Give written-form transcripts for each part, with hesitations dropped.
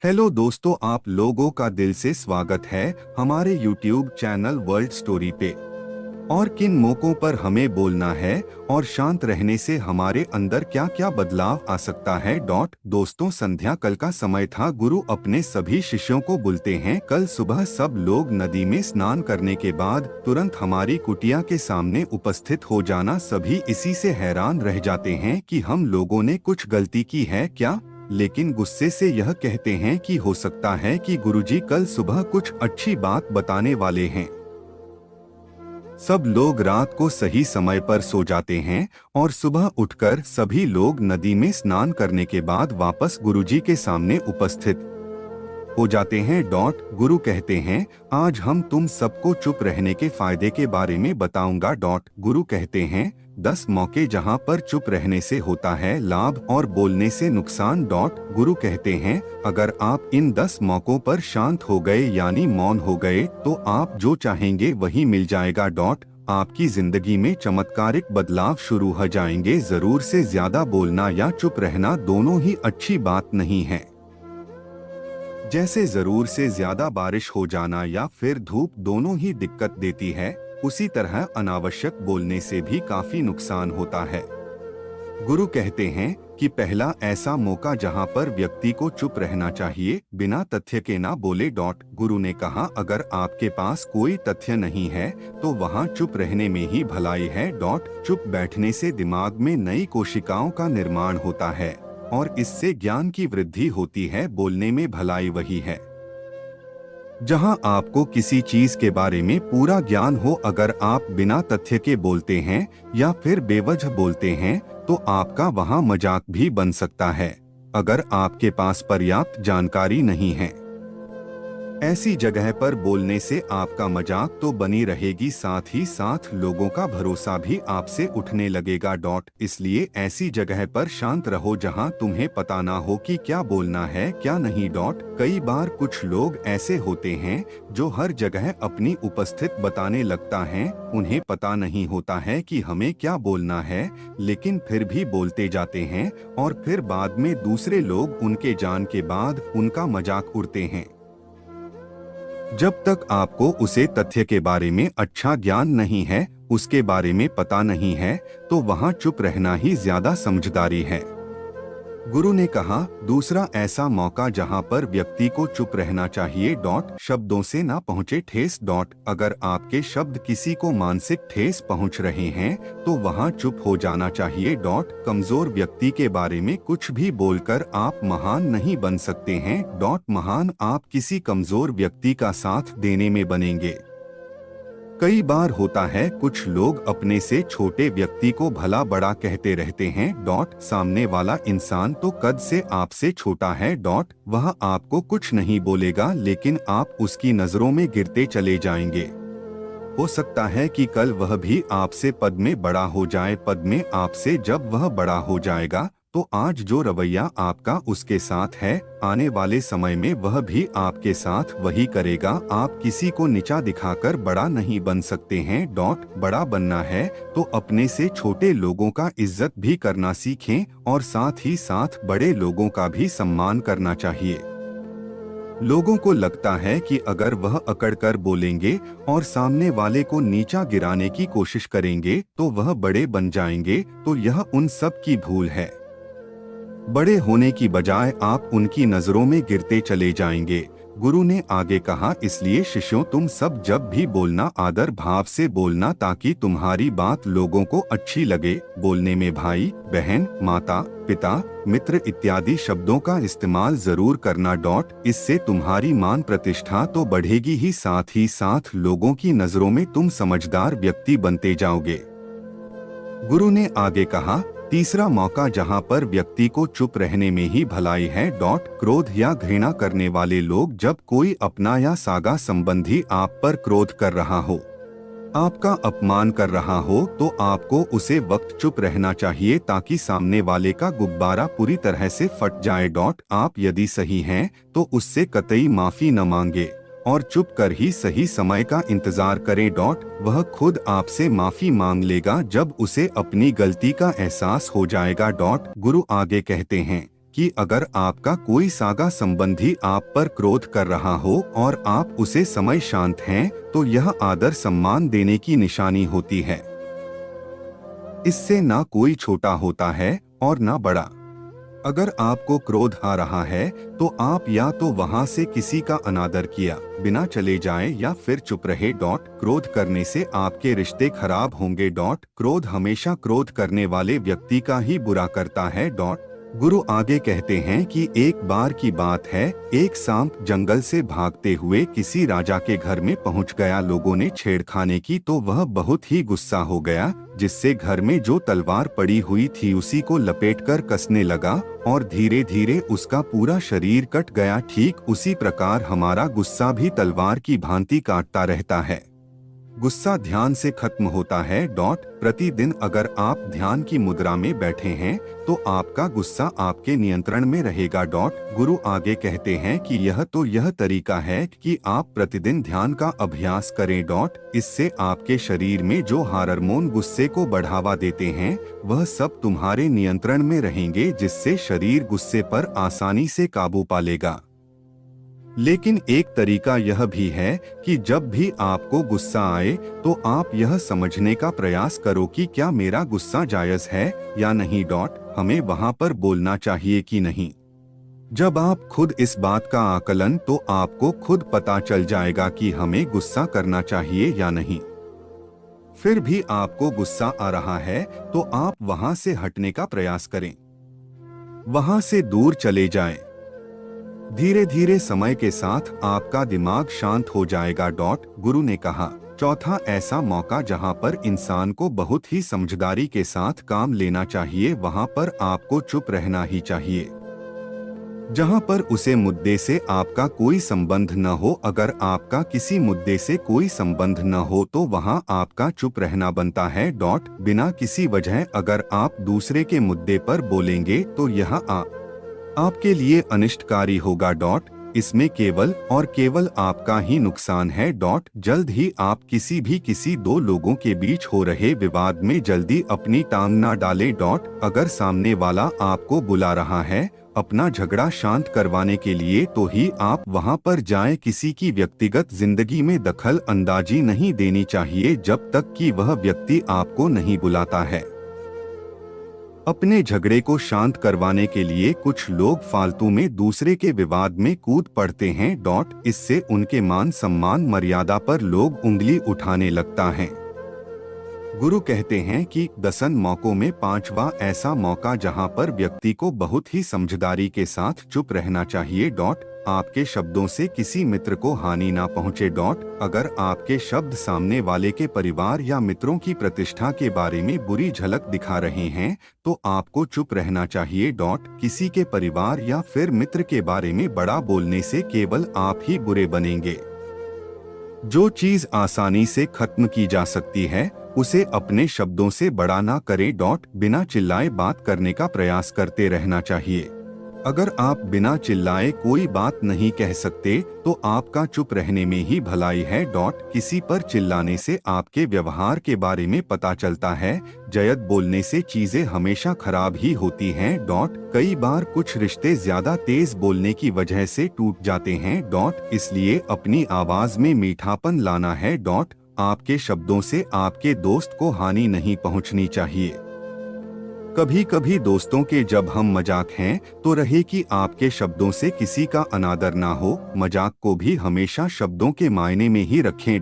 Hello दोस्तों, आप लोगों का दिल से स्वागत है हमारे YouTube चैनल वर्ल्ड स्टोरी पे। और किन मौकों पर हमें बोलना है और शांत रहने से हमारे अंदर क्या क्या बदलाव आ सकता है। दोस्तों, संध्या कल का समय था। गुरु अपने सभी शिष्यों को बुलते हैं। कल सुबह सब लोग नदी में स्नान करने के बाद तुरंत हमारी कुटिया के सामने उपस्थित हो जाना। सभी इसी से हैरान रह जाते हैं कि हम लोगों ने कुछ गलती की है क्या, लेकिन गुस्से से यह कहते हैं कि हो सकता है कि गुरुजी कल सुबह कुछ अच्छी बात बताने वाले हैं। सब लोग रात को सही समय पर सो जाते हैं और सुबह उठकर सभी लोग नदी में स्नान करने के बाद वापस गुरुजी के सामने उपस्थित हो जाते हैं। गुरु कहते हैं, आज हम तुम सबको चुप रहने के फायदे के बारे में बताऊंगा। गुरु कहते हैं, 10 मौके जहां पर चुप रहने से होता है लाभ और बोलने से नुकसान। गुरु कहते हैं, अगर आप इन 10 मौकों पर शांत हो गए यानी मौन हो गए तो आप जो चाहेंगे वही मिल जाएगा। आपकी जिंदगी में चमत्कारिक बदलाव शुरू हो जाएंगे। जरूर से ज्यादा बोलना या चुप रहना दोनों ही अच्छी बात नहीं है। जैसे जरूर से ज्यादा बारिश हो जाना या फिर धूप दोनों ही दिक्कत देती है, उसी तरह अनावश्यक बोलने से भी काफी नुकसान होता है। गुरु कहते हैं कि पहला ऐसा मौका जहां पर व्यक्ति को चुप रहना चाहिए, बिना तथ्य के ना बोले। गुरु ने कहा, अगर आपके पास कोई तथ्य नहीं है तो वहां चुप रहने में ही भलाई है। चुप बैठने से दिमाग में नई कोशिकाओं का निर्माण होता है और इससे ज्ञान की वृद्धि होती है। बोलने में भलाई वही है जहां आपको किसी चीज के बारे में पूरा ज्ञान हो। अगर आप बिना तथ्य के बोलते हैं या फिर बेवजह बोलते हैं तो आपका वहां मजाक भी बन सकता है। अगर आपके पास पर्याप्त जानकारी नहीं है, ऐसी जगह पर बोलने से आपका मजाक तो बनी रहेगी, साथ ही साथ लोगों का भरोसा भी आपसे उठने लगेगा। इसलिए ऐसी जगह पर शांत रहो जहां तुम्हें पता ना हो कि क्या बोलना है क्या नहीं। कई बार कुछ लोग ऐसे होते हैं जो हर जगह अपनी उपस्थित बताने लगता है। उन्हें पता नहीं होता है कि हमें क्या बोलना है, लेकिन फिर भी बोलते जाते हैं और फिर बाद में दूसरे लोग उनके जान के बाद उनका मजाक उड़ते हैं। जब तक आपको उसे तथ्य के बारे में अच्छा ज्ञान नहीं है, उसके बारे में पता नहीं है, तो वहां चुप रहना ही ज्यादा समझदारी है। गुरु ने कहा, दूसरा ऐसा मौका जहां पर व्यक्ति को चुप रहना चाहिए। शब्दों से ना पहुंचे ठेस। अगर आपके शब्द किसी को मानसिक ठेस पहुंच रहे हैं तो वहां चुप हो जाना चाहिए। कमजोर व्यक्ति के बारे में कुछ भी बोलकर आप महान नहीं बन सकते हैं। महान आप किसी कमजोर व्यक्ति का साथ देने में बनेंगे। कई बार होता है कुछ लोग अपने से छोटे व्यक्ति को भला बड़ा कहते रहते हैं। सामने वाला इंसान तो कद से आपसे छोटा है। वह आपको कुछ नहीं बोलेगा, लेकिन आप उसकी नजरों में गिरते चले जाएंगे। हो सकता है कि कल वह भी आपसे पद में बड़ा हो जाए। पद में आपसे जब वह बड़ा हो जाएगा तो आज जो रवैया आपका उसके साथ है, आने वाले समय में वह भी आपके साथ वही करेगा। आप किसी को नीचा दिखाकर बड़ा नहीं बन सकते हैं। बड़ा बनना है तो अपने से छोटे लोगों का इज्जत भी करना सीखें और साथ ही साथ बड़े लोगों का भी सम्मान करना चाहिए। लोगों को लगता है कि अगर वह अकड़ कर बोलेंगे और सामने वाले को नीचा गिराने की कोशिश करेंगे तो वह बड़े बन जाएंगे, तो यह उन सब की भूल है। बड़े होने की बजाय आप उनकी नजरों में गिरते चले जाएंगे। गुरु ने आगे कहा, इसलिए शिष्यों, तुम सब जब भी बोलना आदर भाव से बोलना ताकि तुम्हारी बात लोगों को अच्छी लगे। बोलने में भाई, बहन, माता, पिता, मित्र इत्यादि शब्दों का इस्तेमाल जरूर करना। इससे तुम्हारी मान प्रतिष्ठा तो बढ़ेगी ही, साथ ही साथ लोगों की नजरों में तुम समझदार व्यक्ति बनते जाओगे। गुरु ने आगे कहा, तीसरा मौका जहां पर व्यक्ति को चुप रहने में ही भलाई है। क्रोध या घृणा करने वाले लोग, जब कोई अपना या सागा संबंधी आप पर क्रोध कर रहा हो, आपका अपमान कर रहा हो, तो आपको उसे वक्त चुप रहना चाहिए ताकि सामने वाले का गुब्बारा पूरी तरह से फट जाए। आप यदि सही हैं तो उससे कतई माफी न मांगे और चुप कर ही सही समय का इंतजार करें। वह खुद आपसे माफी मांग लेगा जब उसे अपनी गलती का एहसास हो जाएगा। गुरु आगे कहते हैं कि अगर आपका कोई सागा संबंधी आप पर क्रोध कर रहा हो और आप उसे समय शांत हैं, तो यह आदर सम्मान देने की निशानी होती है। इससे ना कोई छोटा होता है और ना बड़ा। अगर आपको क्रोध आ रहा है तो आप या तो वहां से किसी का अनादर किया बिना चले जाएं या फिर चुप रहे। क्रोध करने से आपके रिश्ते खराब होंगे। क्रोध हमेशा क्रोध करने वाले व्यक्ति का ही बुरा करता है। गुरु आगे कहते हैं कि एक बार की बात है, एक सांप जंगल से भागते हुए किसी राजा के घर में पहुंच गया। लोगों ने छेड़खानी की तो वह बहुत ही गुस्सा हो गया, जिससे घर में जो तलवार पड़ी हुई थी उसी को लपेटकर कसने लगा और धीरे धीरे उसका पूरा शरीर कट गया। ठीक उसी प्रकार हमारा गुस्सा भी तलवार की भांति काटता रहता है। गुस्सा ध्यान से खत्म होता है। प्रतिदिन अगर आप ध्यान की मुद्रा में बैठे हैं तो आपका गुस्सा आपके नियंत्रण में रहेगा। गुरु आगे कहते हैं कि यह तरीका है कि आप प्रतिदिन ध्यान का अभ्यास करें। इससे आपके शरीर में जो हार्मोन गुस्से को बढ़ावा देते हैं वह सब तुम्हारे नियंत्रण में रहेंगे, जिससे शरीर गुस्से पर आसानी से काबू पा लेगा। लेकिन एक तरीका यह भी है कि जब भी आपको गुस्सा आए तो आप यह समझने का प्रयास करो कि क्या मेरा गुस्सा जायज है या नहीं। हमें वहां पर बोलना चाहिए कि नहीं। जब आप खुद इस बात का आकलन, तो आपको खुद पता चल जाएगा कि हमें गुस्सा करना चाहिए या नहीं। फिर भी आपको गुस्सा आ रहा है तो आप वहां से हटने का प्रयास करें, वहां से दूर चले जाएं। धीरे धीरे समय के साथ आपका दिमाग शांत हो जाएगा। गुरु ने कहा, चौथा ऐसा मौका जहां पर इंसान को बहुत ही समझदारी के साथ काम लेना चाहिए, वहां पर आपको चुप रहना ही चाहिए। जहां पर उसे मुद्दे से आपका कोई संबंध न हो, अगर आपका किसी मुद्दे से कोई संबंध न हो तो वहां आपका चुप रहना बनता है। बिना किसी वजह अगर आप दूसरे के मुद्दे पर बोलेंगे तो यह आपके लिए अनिष्टकारी होगा। इसमें केवल और केवल आपका ही नुकसान है। जल्द ही आप किसी दो लोगों के बीच हो रहे विवाद में जल्दी अपनी टांग न डालें। अगर सामने वाला आपको बुला रहा है अपना झगड़ा शांत करवाने के लिए, तो ही आप वहां पर जाएं। किसी की व्यक्तिगत जिंदगी में दखल अंदाजी नहीं देनी चाहिए जब तक कि वह व्यक्ति आपको नहीं बुलाता है। अपने झगड़े को शांत करवाने के लिए कुछ लोग फालतू में दूसरे के विवाद में कूद पड़ते हैं। इससे उनके मान सम्मान मर्यादा पर लोग उंगली उठाने लगता है। गुरु कहते हैं कि 10 मौकों में 5वां ऐसा मौका जहां पर व्यक्ति को बहुत ही समझदारी के साथ चुप रहना चाहिए। आपके शब्दों से किसी मित्र को हानि ना पहुंचे। अगर आपके शब्द सामने वाले के परिवार या मित्रों की प्रतिष्ठा के बारे में बुरी झलक दिखा रहे हैं तो आपको चुप रहना चाहिए। किसी के परिवार या फिर मित्र के बारे में बड़ा बोलने से केवल आप ही बुरे बनेंगे। जो चीज आसानी से खत्म की जा सकती है उसे अपने शब्दों से बड़ा ना करें। बिना चिल्लाए बात करने का प्रयास करते रहना चाहिए। अगर आप बिना चिल्लाए कोई बात नहीं कह सकते तो आपका चुप रहने में ही भलाई है। किसी पर चिल्लाने से आपके व्यवहार के बारे में पता चलता है। जयद बोलने से चीजें हमेशा खराब ही होती हैं। कई बार कुछ रिश्ते ज्यादा तेज बोलने की वजह से टूट जाते हैं। इसलिए अपनी आवाज में मीठापन लाना है। आपके शब्दों से आपके दोस्त को हानि नहीं पहुंचनी चाहिए। कभी कभी दोस्तों के जब हम मजाक हैं तो रहे कि आपके शब्दों से किसी का अनादर ना हो। मजाक को भी हमेशा शब्दों के मायने में ही रखें।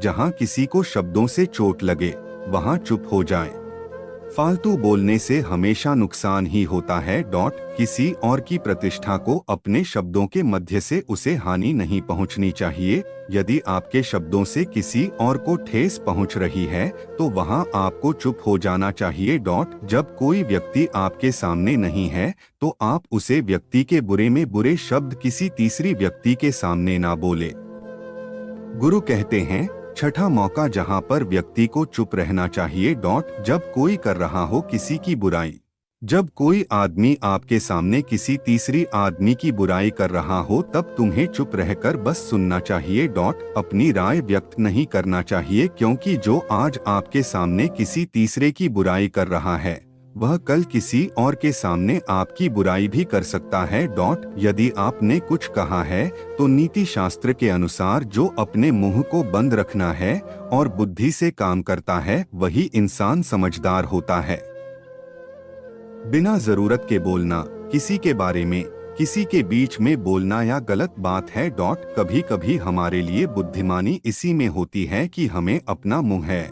जहां किसी को शब्दों से चोट लगे वहां चुप हो जाएं। फालतू बोलने से हमेशा नुकसान ही होता है। किसी और की प्रतिष्ठा को अपने शब्दों के मध्य से उसे हानि नहीं पहुंचनी चाहिए। यदि आपके शब्दों से किसी और को ठेस पहुंच रही है तो वहां आपको चुप हो जाना चाहिए। जब कोई व्यक्ति आपके सामने नहीं है तो आप उसे व्यक्ति के बुरे में बुरे शब्द किसी तीसरी व्यक्ति के सामने ना बोले। गुरु कहते हैं, छठा मौका जहां पर व्यक्ति को चुप रहना चाहिए। जब कोई कर रहा हो किसी की बुराई, जब कोई आदमी आपके सामने किसी तीसरी आदमी की बुराई कर रहा हो तब तुम्हें चुप रहकर बस सुनना चाहिए। अपनी राय व्यक्त नहीं करना चाहिए, क्योंकि जो आज आपके सामने किसी तीसरे की बुराई कर रहा है वह कल किसी और के सामने आपकी बुराई भी कर सकता है। यदि आपने कुछ कहा है तो नीति शास्त्र के अनुसार जो अपने मुंह को बंद रखना है और बुद्धि से काम करता है वही इंसान समझदार होता है। बिना जरूरत के बोलना, किसी के बारे में, किसी के बीच में बोलना या गलत बात है। कभी कभी हमारे लिए बुद्धिमानी इसी में होती है कि हमें अपना मुंह है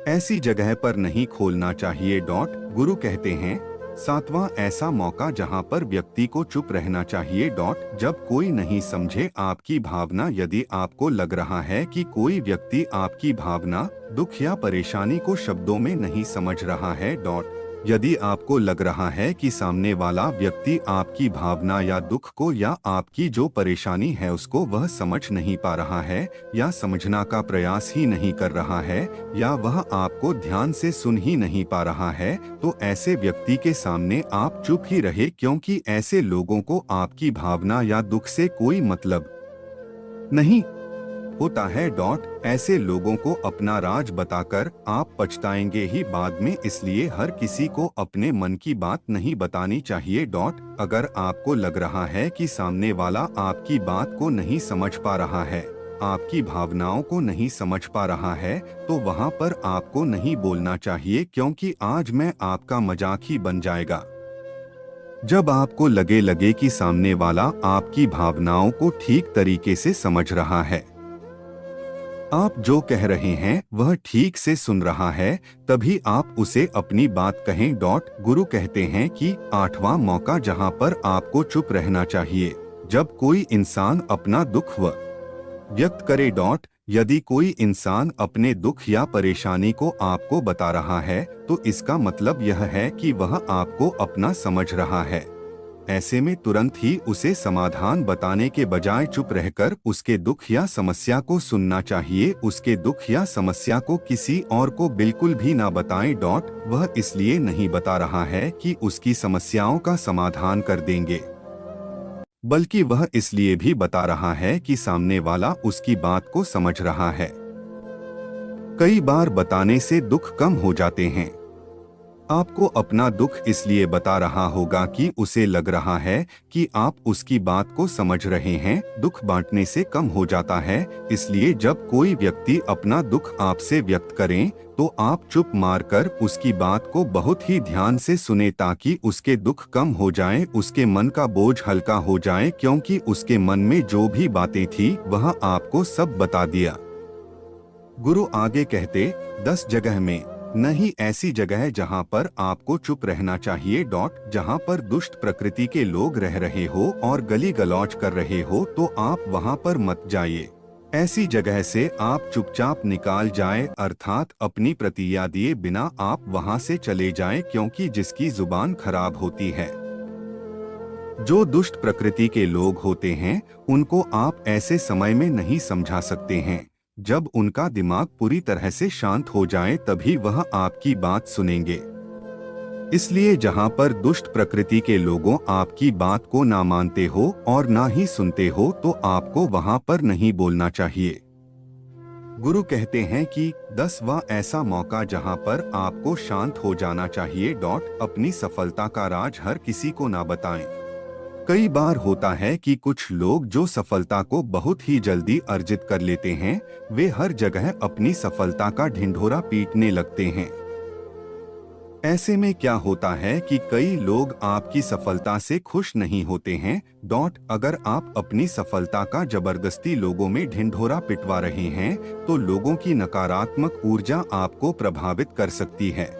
ऐसी जगह पर नहीं खोलना चाहिए। गुरु कहते हैं, 7वां ऐसा मौका जहां पर व्यक्ति को चुप रहना चाहिए। जब कोई नहीं समझे आपकी भावना, यदि आपको लग रहा है कि कोई व्यक्ति आपकी भावना, दुख या परेशानी को शब्दों में नहीं समझ रहा है। यदि आपको लग रहा है कि सामने वाला व्यक्ति आपकी भावना या दुख को या आपकी जो परेशानी है उसको वह समझ नहीं पा रहा है या समझना का प्रयास ही नहीं कर रहा है या वह आपको ध्यान से सुन ही नहीं पा रहा है, तो ऐसे व्यक्ति के सामने आप चुप ही रहे, क्योंकि ऐसे लोगों को आपकी भावना या दुख से कोई मतलब नहीं होता है। ऐसे लोगों को अपना राज बताकर आप पछताएंगे ही बाद में, इसलिए हर किसी को अपने मन की बात नहीं बतानी चाहिए। अगर आपको लग रहा है कि सामने वाला आपकी बात को नहीं समझ पा रहा है, आपकी भावनाओं को नहीं समझ पा रहा है, तो वहां पर आपको नहीं बोलना चाहिए, क्योंकि आज मैं आपका मजाक ही बन जाएगा। जब आपको लगे कि सामने वाला आपकी भावनाओं को ठीक तरीके से समझ रहा है, आप जो कह रहे हैं वह ठीक से सुन रहा है, तभी आप उसे अपनी बात कहें। गुरु कहते हैं कि 8वां मौका जहां पर आपको चुप रहना चाहिए, जब कोई इंसान अपना दुख व्यक्त करे। यदि कोई इंसान अपने दुख या परेशानी को आपको बता रहा है तो इसका मतलब यह है कि वह आपको अपना समझ रहा है। ऐसे में तुरंत ही उसे समाधान बताने के बजाय चुप रहकर उसके दुख या समस्या को सुनना चाहिए। उसके दुख या समस्या को किसी और को बिल्कुल भी ना बताएं। वह इसलिए नहीं बता रहा है कि उसकी समस्याओं का समाधान कर देंगे, बल्कि वह इसलिए भी बता रहा है कि सामने वाला उसकी बात को समझ रहा है। कई बार बताने से दुख कम हो जाते हैं। आपको अपना दुख इसलिए बता रहा होगा कि उसे लग रहा है कि आप उसकी बात को समझ रहे हैं। दुख बांटने से कम हो जाता है, इसलिए जब कोई व्यक्ति अपना दुख आपसे व्यक्त करें तो आप चुप मारकर उसकी बात को बहुत ही ध्यान से सुने, ताकि उसके दुख कम हो जाएं, उसके मन का बोझ हल्का हो जाए, क्योंकि उसके मन में जो भी बातें थी वह आपको सब बता दिया। गुरु आगे कहते, 10 जगह में नहीं ऐसी जगह जहां पर आपको चुप रहना चाहिए। जहां पर दुष्ट प्रकृति के लोग रह रहे हो और गली गलौज कर रहे हो तो आप वहां पर मत जाइए। ऐसी जगह से आप चुपचाप निकाल जाए, अर्थात अपनी प्रतिज्ञा दिए बिना आप वहां से चले जाएं, क्योंकि जिसकी जुबान खराब होती है, जो दुष्ट प्रकृति के लोग होते हैं, उनको आप ऐसे समय में नहीं समझा सकते हैं। जब उनका दिमाग पूरी तरह से शांत हो जाए तभी वह आपकी बात सुनेंगे। इसलिए जहां पर दुष्ट प्रकृति के लोगों आपकी बात को ना मानते हो और ना ही सुनते हो तो आपको वहां पर नहीं बोलना चाहिए। गुरु कहते हैं कि 10वां ऐसा मौका जहां पर आपको शांत हो जाना चाहिए। अपनी सफलता का राज हर किसी को ना बताएं। कई बार होता है कि कुछ लोग जो सफलता को बहुत ही जल्दी अर्जित कर लेते हैं, वे हर जगह अपनी सफलता का ढिंढोरा पीटने लगते हैं। ऐसे में क्या होता है कि कई लोग आपकी सफलता से खुश नहीं होते हैं। अगर आप अपनी सफलता का जबरदस्ती लोगों में ढिंढोरा पिटवा रहे हैं तो लोगों की नकारात्मक ऊर्जा आपको प्रभावित कर सकती है।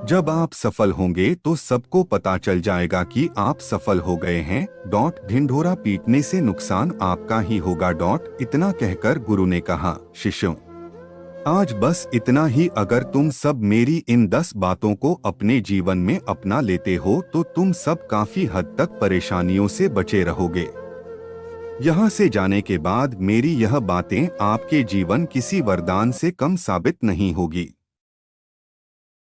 जब आप सफल होंगे तो सबको पता चल जाएगा कि आप सफल हो गए हैं। ढिंढोरा पीटने से नुकसान आपका ही होगा। इतना कहकर गुरु ने कहा, शिष्यों, आज बस इतना ही। अगर तुम सब मेरी इन 10 बातों को अपने जीवन में अपना लेते हो तो तुम सब काफी हद तक परेशानियों से बचे रहोगे। यहाँ से जाने के बाद मेरी यह बातें आपके जीवन किसी वरदान से कम साबित नहीं होगी।